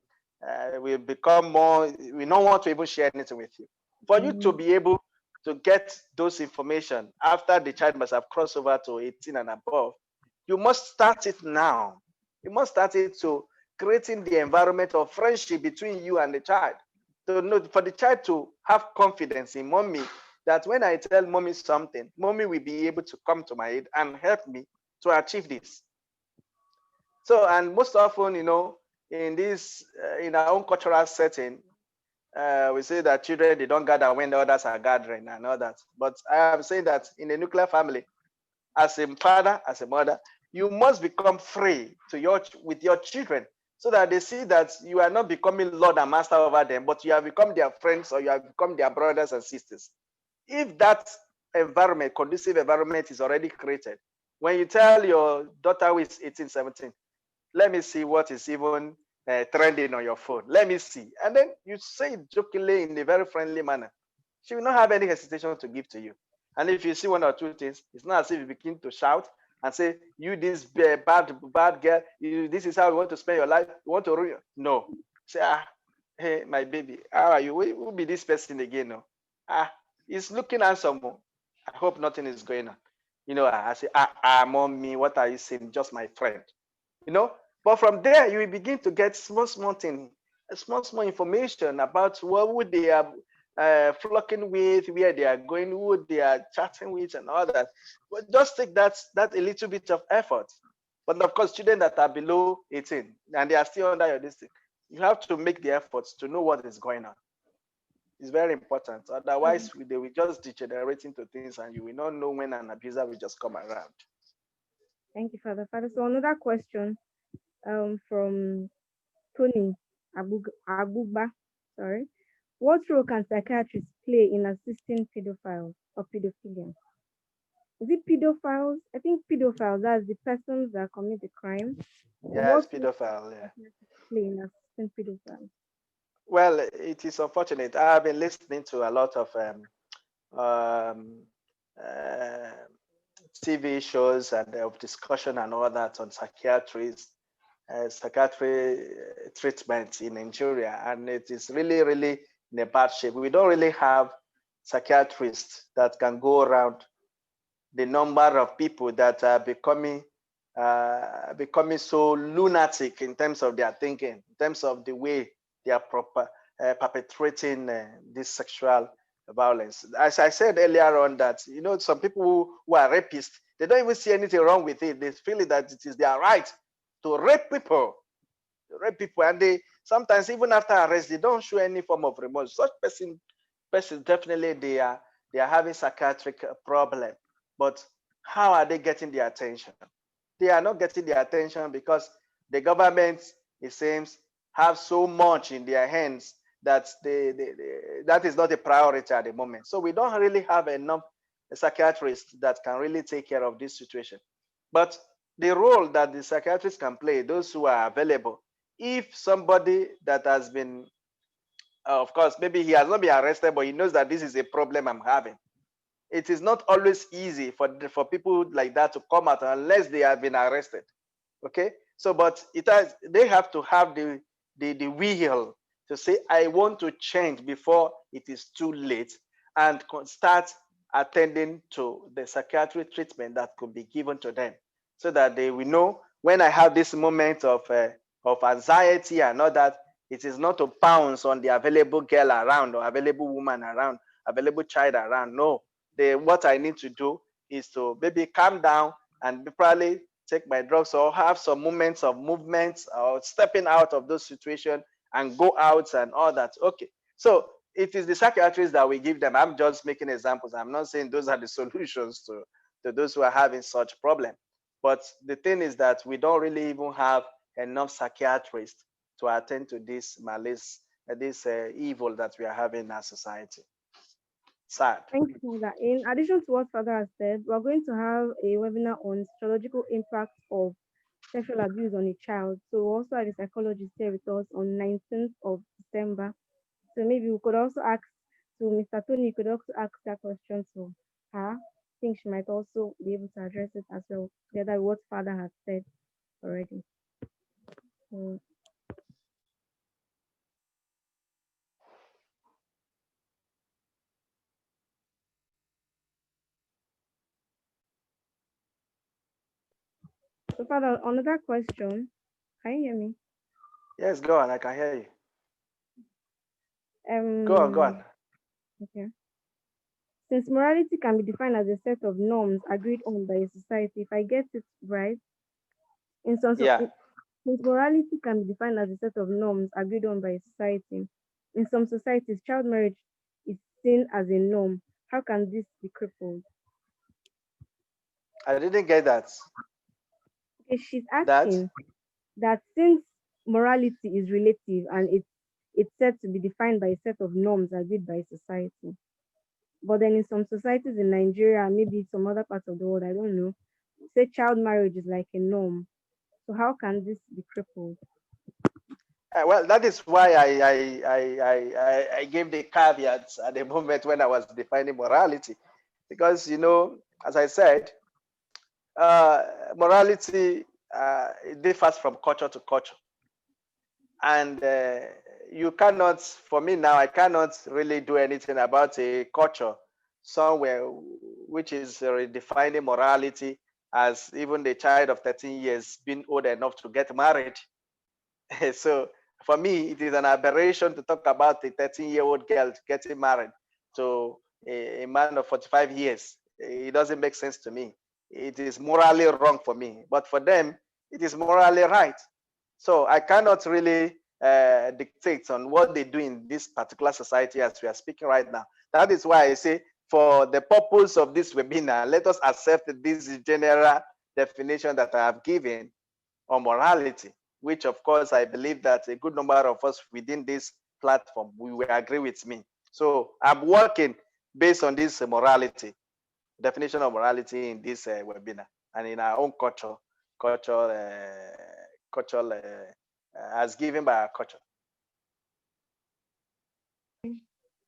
[SPEAKER 2] we become more. We don't want to even share anything with you. For you to be able to get those information after the child must have crossed over to 18 and above, you must start it now. You must start it to creating the environment of friendship between you and the child. To know for the child to have confidence in mommy, that when I tell mommy something, mommy will be able to come to my aid and help me to achieve this. So, and most often, in this, in our own cultural setting, we say that children, they don't gather when the others are gathering and all that. But I am saying that in a nuclear family, as a father, as a mother, you must become free with your children so that they see that you are not becoming Lord and Master over them, but you have become their friends or you have become their brothers and sisters. If that environment, conducive environment is already created, when you tell your daughter who is 18, 17, let me see what is even trending on your phone. Let me see. And then you say it jokingly in a very friendly manner. She will not have any hesitation to give to you. And if you see one or two things, it's not as if you begin to shout and say, you this bad girl, this is how you want to spend your life. You want to ruin. No. Say, hey, my baby, how are you? Who will be this person again? No. He's looking handsome. I hope nothing is going on. I say, mommy, what are you saying? Just my friend. But from there, you will begin to get small thing, small information about who they are flocking with, where they are going, who they are chatting with, and all that. But just take that a little bit of effort. But of course, children that are below 18 and they are still under your district, you have to make the efforts to know what is going on. It's very important. Otherwise, they will just degenerate into things, and you will not know when an abuser will just come around.
[SPEAKER 1] Thank you, Father. Father, so another question from Tony Abuba. Sorry. What role can psychiatrists play in assisting pedophiles or pedophilia? Is it pedophiles? I think pedophiles, that's the persons that commit the crime. What
[SPEAKER 2] Yes,
[SPEAKER 1] role
[SPEAKER 2] pedophile.
[SPEAKER 1] can
[SPEAKER 2] Yeah.
[SPEAKER 1] psychiatrists play in assisting pedophiles?
[SPEAKER 2] Well, it is unfortunate. I've been listening to a lot of um, uh, TV shows and of discussion and all that on psychiatry treatment in Nigeria, and it is really, really in a bad shape. We don't really have psychiatrists that can go around the number of people that are becoming so lunatic in terms of their thinking, in terms of the way they are perpetrating this sexual violence. As I said earlier on, that some people who are rapists, they don't even see anything wrong with it. They feel that it is their right to rape people, and they sometimes even after arrest they don't show any form of remorse. Such person definitely they are having psychiatric problem. But how are they getting the attention? They are not getting the attention because the government, it seems, have so much in their hands that that is not a priority at the moment. So we don't really have enough psychiatrists that can really take care of this situation. But the role that the psychiatrists can play, those who are available, if somebody that has been, of course, maybe he has not been arrested, but he knows that this is a problem I'm having. It is not always easy for people like that to come out unless they have been arrested. Okay, so but they have to have the will to say, I want to change before it is too late, and start attending to the psychiatric treatment that could be given to them, so that they will know, when I have this moment of anxiety and all that, it is not to pounce on the available girl around, or available woman around, available child around. No, what I need to do is to maybe calm down and probably take my drugs, or have some moments of movement, or stepping out of those situations and go out and all that. Okay, so it is the psychiatrists that we give them. I'm just making examples. I'm not saying those are the solutions to those who are having such problem. But the thing is that we don't really even have enough psychiatrists to attend to this malice, this evil that we are having in our society. Sad.
[SPEAKER 1] Thank you for that. In addition to what Father has said, we're going to have a webinar on sociological impact of sexual abuse on a child. So we also have a psychologist here with us on 19th of December. So maybe we could also ask to Mr. Tony, you could also ask that question to her. I think she might also be able to address it as well, together with what Father has said already. So, so Father, another question. Can you hear me?
[SPEAKER 2] Yes, go on. I can hear you. Go on, go on.
[SPEAKER 1] Okay. Since morality can be defined as a set of norms agreed on by a society, if I get it right, in some so-
[SPEAKER 2] Yeah.
[SPEAKER 1] in- since morality can be defined as a set of norms agreed on by a society, in some societies, child marriage is seen as a norm. How can this be crippled?
[SPEAKER 2] I didn't get that.
[SPEAKER 1] Okay, she's
[SPEAKER 2] That
[SPEAKER 1] asking that since morality is relative and it's said to be defined by a set of norms agreed by society, but then in some societies in Nigeria, maybe some other parts of the world, I don't know, say child marriage is like a norm. So how can this be crippled?
[SPEAKER 2] well, that is why I gave the caveats at the moment when I was defining morality, because as I said, morality it differs from culture to culture, and you cannot. For me now, I cannot really do anything about a culture somewhere which is redefining morality as even the child of 13 years being old enough to get married. So for me, it is an aberration to talk about a 13-year-old girl getting married to a man of 45 years. It doesn't make sense to me. It is morally wrong for me, but for them, it is morally right. So I cannot really dictate on what they do in this particular society as we are speaking right now. That is why I say, for the purpose of this webinar, let us accept this general definition that I have given on morality, which of course I believe that a good number of us within this platform we will agree with me. So I'm working based on this morality, definition of morality in this webinar, and in our own cultural as given by our culture.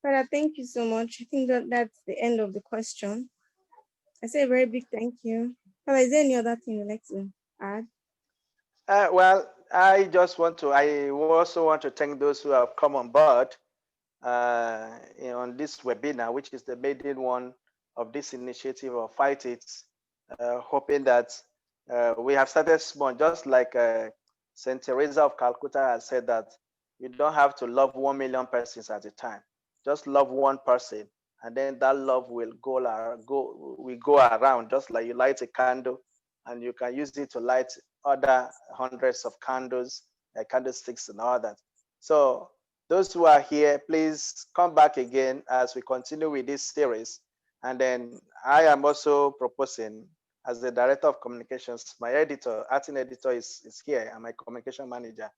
[SPEAKER 1] Father, thank you so much. I think that's the end of the question. I say a very big thank you. Father, is there any other thing you'd like to add?
[SPEAKER 2] Well, I also want to thank those who have come on board on this webinar, which is the maiden one of this initiative of Fight It, hoping that we have started small, just like St. Teresa of Calcutta has said that you don't have to love 1 million persons at a time. Just love one person, and then that love will go around, just like you light a candle, and you can use it to light other hundreds of candles, candlesticks, and all that. So those who are here, please come back again as we continue with this series. And then I am also proposing, as the director of communications, my editor, acting editor is here, and my communication manager.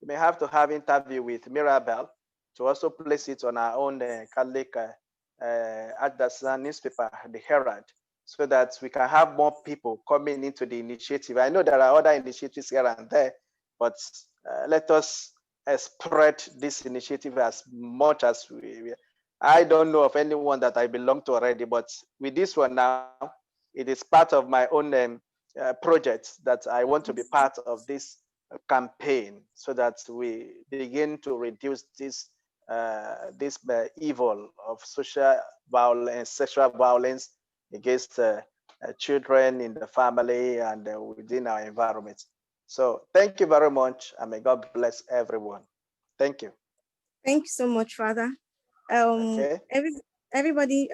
[SPEAKER 2] We may have to have interview with Mirabel to also place it on our own Catholic Archdiocese newspaper, the Herald, so that we can have more people coming into the initiative. I know there are other initiatives here and there, but let us spread this initiative as much as we. I don't know of anyone that I belong to already, but with this one now, it is part of my own project that I want to be part of this campaign, so that we begin to reduce this evil of social violence, sexual violence against children in the family and within our environment. So thank you very much, and may God bless everyone. Thank you.
[SPEAKER 1] Thank you so much, Father.
[SPEAKER 2] Okay.
[SPEAKER 1] Everybody,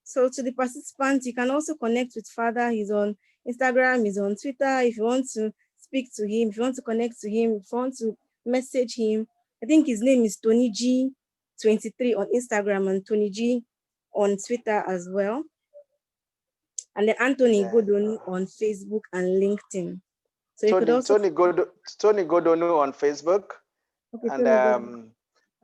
[SPEAKER 1] so to the participants, you can also connect with Father. He's on Instagram, he's on Twitter. If you want to speak to him, if you want to connect to him, if you want to message him, I think his name is Tony G23 on Instagram and Tony G on Twitter as well. And then Anthony Godonu on Facebook and LinkedIn. So you could also
[SPEAKER 2] Tony Godonu on Facebook,
[SPEAKER 1] okay,
[SPEAKER 2] and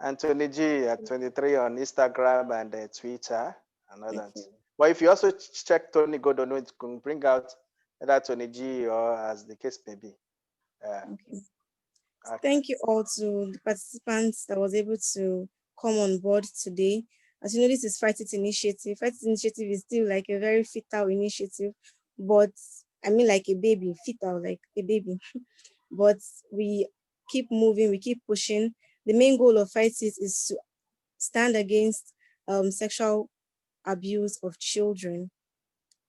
[SPEAKER 2] Anthony G at 23 on Instagram and Twitter and all that. But if you also check Tony Godonu, it can bring out either Tony G or as the case may be.
[SPEAKER 1] Okay. Thank you all to the participants that was able to come on board today. As you know, this is Fight It Initiative. Fight It Initiative is still like a very fetal initiative, but I mean like a baby, fetal, like a baby. But we keep moving, we keep pushing. The main goal of Fight It is to stand against sexual abuse of children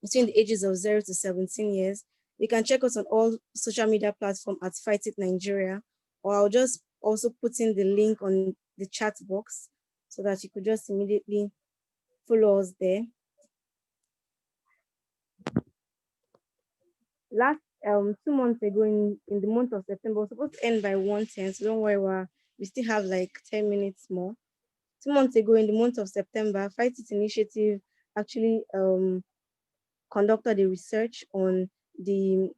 [SPEAKER 1] between the ages of 0 to 17 years. You can check us on all social media platforms at Fight It Nigeria, or I'll just also put in the link on the chat box so that you could just immediately follow us there. Last 2 months ago, in the month of September, we're supposed to end by 1:10, so don't worry, we still have like 10 minutes more. 2 months ago, in the month of September, Fight It Initiative actually conducted a research on the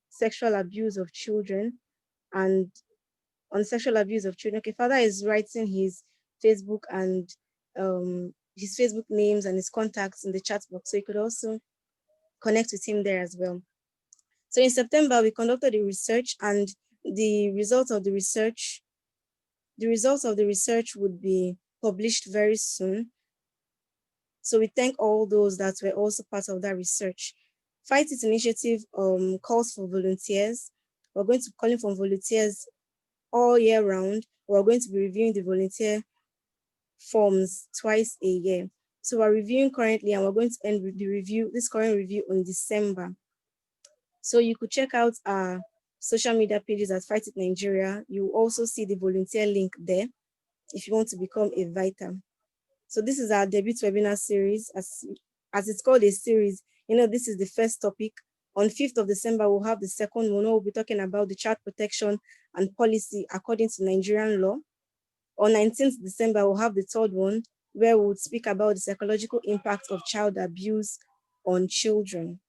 [SPEAKER 1] sexual abuse of children and on sexual abuse of children. Okay, Father is writing his Facebook and his Facebook names and his contacts in the chat box, so you could also connect with him there as well. So in September, we conducted a research, and the results of the research would be published very soon. So we thank all those that were also part of that research. Fight It Initiative calls for volunteers. We're going to be calling for volunteers all year round. We're going to be reviewing the volunteer forms twice a year. So we're reviewing currently, and we're going to end this current review on December. So you could check out our social media pages at Fight It Nigeria. You will also see the volunteer link there if you want to become a Vita. So this is our debut webinar series. As it's called a series, this is the first topic. On 5th of December, we'll have the second one. We'll be talking about the child protection and policy according to Nigerian law. On 19th December, we'll have the third one, where we'll speak about the psychological impact of child abuse on children.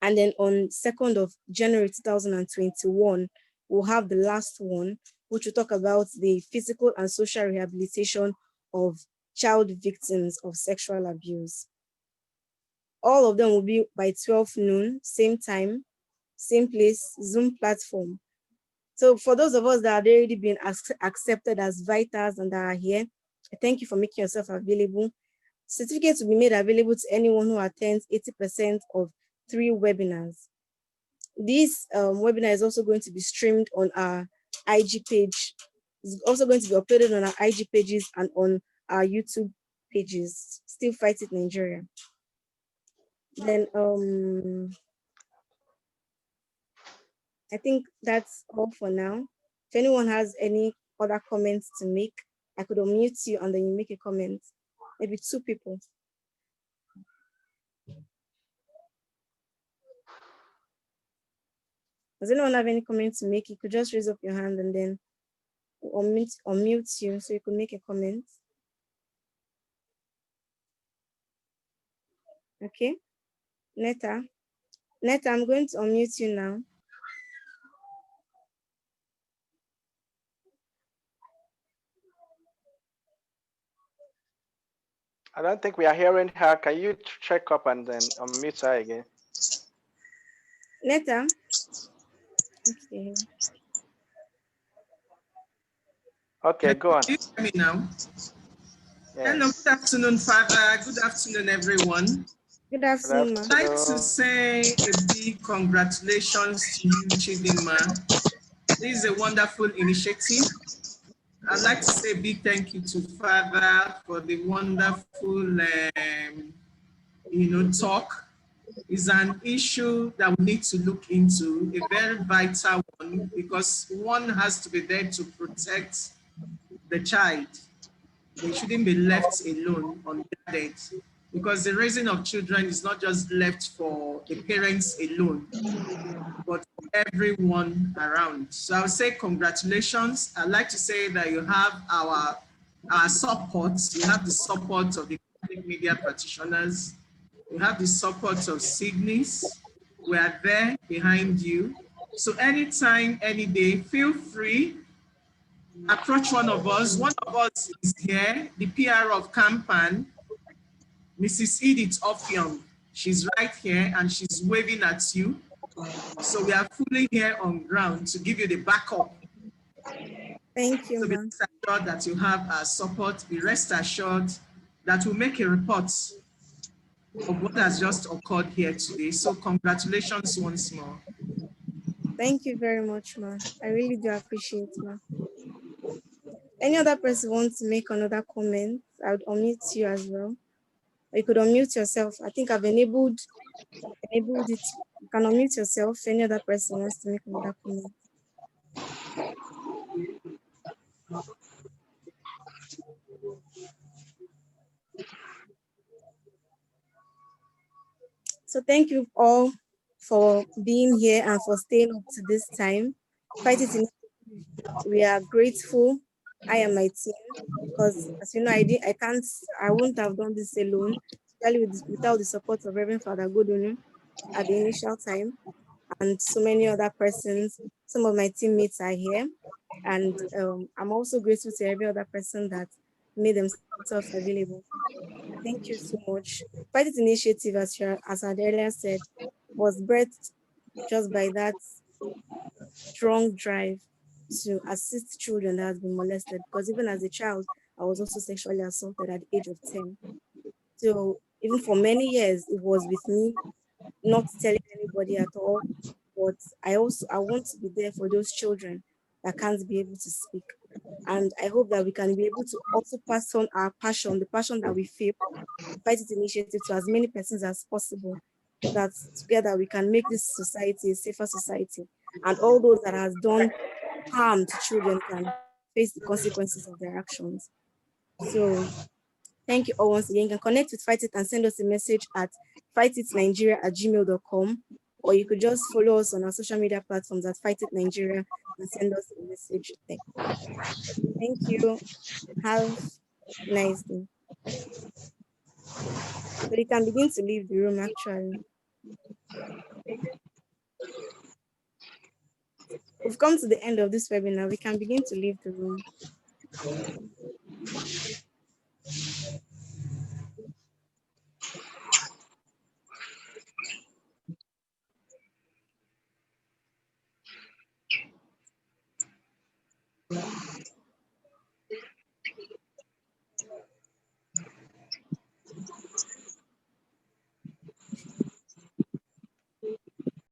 [SPEAKER 1] And then on 2nd of January 2021, we'll have the last one, which will talk about the physical and social rehabilitation of child victims of sexual abuse. All of them will be by 12 noon, same time, same place, Zoom platform. So for those of us that have already been accepted as Vitas and that are here, I thank you for making yourself available. Certificates will be made available to anyone who attends 80% of 3 webinars. This webinar is also going to be streamed on our IG page. It's also going to be uploaded on our IG pages and on our YouTube pages, still Fight It Nigeria. Then I think that's all for now. If anyone has any other comments to make, I could unmute you and then you make a comment. Maybe two people. Does anyone have any comments to make? You could just raise up your hand and then unmute you so you could make a comment. Okay. Netta, I'm going to unmute you now.
[SPEAKER 2] I don't think we are hearing her. Can you check up and then unmute her again?
[SPEAKER 1] Netta. Okay.
[SPEAKER 2] Okay, go on.
[SPEAKER 3] Can you hear me now?
[SPEAKER 2] Yes.
[SPEAKER 3] Hello, good afternoon, Father. Good afternoon, everyone.
[SPEAKER 1] Good afternoon, ma.
[SPEAKER 3] I'd like to say a big congratulations to you, Chidinma. This is a wonderful initiative. I'd like to say a big thank you to Father for the wonderful, talk. It's an issue that we need to look into, a very vital one, because one has to be there to protect the child. They shouldn't be left alone unguarded, because the raising of children is not just left for the parents alone, but for everyone around. So I would say congratulations. I'd like to say that you have our support. You have the support of the Catholic media practitioners. You have the support of Sydney's. We are there behind you. So anytime, any day, feel free, approach one of us. One of us is here, the PR of Campan, Mrs. Edith Ophion. She's right here and she's waving at you. So we are fully here on ground to give you the backup.
[SPEAKER 1] Thank you,
[SPEAKER 3] So be
[SPEAKER 1] ma'am.
[SPEAKER 3] rest assured that you have our support. Be rest assured that we'll make a report of what has just occurred here today. So congratulations once more.
[SPEAKER 1] Thank you very much, ma. I really do appreciate, ma. Any other person wants to make another comment? I would unmute you as well. Or you could unmute yourself. I think I've enabled it. You can unmute yourself. Any other person wants to make another comment. So thank you all for being here and for staying up to this time. Fight It Initiative, we are grateful. I and my team, because as you know, I wouldn't have done this alone, especially without the support of Reverend Father Godonu at the initial time, and so many other persons. Some of my teammates are here, and I'm also grateful to every other person that made themselves available. Thank you so much. Fight It Initiative, as I had earlier said, was birthed just by that strong drive to assist children that has been molested. Because even as a child, I was also sexually assaulted at the age of 10. So even for many years, it was with me, not telling anybody at all. But I want to be there for those children that can't be able to speak. And I hope that we can be able to also pass on our passion, the passion that we feel, Fight It Initiative, to as many persons as possible, so that together we can make this society a safer society. And all those that has done harm to children can face the consequences of their actions. So thank you all once again. You can connect with Fight It and send us a message at fightitnigeria@gmail.com, or you could just follow us on our social media platforms at Fight It Nigeria and send us a message there. Thank you. Have a nice day. So you can begin to leave the room actually. We've come to the end of this webinar. We can begin to leave the room.